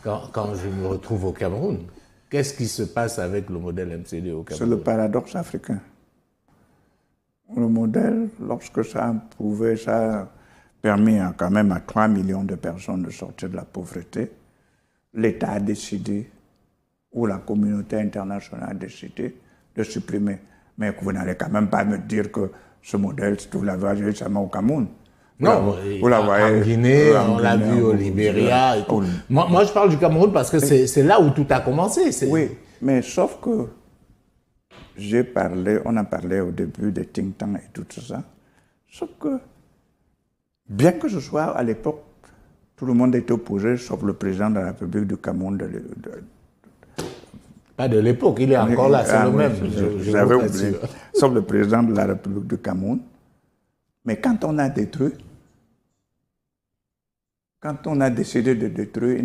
quand je me retrouve au Cameroun. Qu'est-ce qui se passe avec le modèle MCD au Cameroun? C'est le paradoxe africain. Le modèle, lorsque ça a prouvé, ça a permis quand même à 3 millions de personnes de sortir de la pauvreté, l'État a décidé, ou la communauté internationale a décidé de supprimer. Mais vous n'allez quand même pas me dire que ce modèle, vous l'avez vu seulement au Cameroun. Non, en Guinée, on l'a vu au Libéria. Et tout. Moi, je parle du Cameroun parce que c'est là où tout a commencé. Oui, mais sauf que on a parlé au début des think tanks et tout ça. Sauf que, bien que ce soit à l'époque, tout le monde était opposé, sauf le président de la République du Cameroun. Pas de l'époque, il est encore là, c'est le même. J'avais oublié. Sauf le président de la République du Cameroun. Mais quand on a décidé de détruire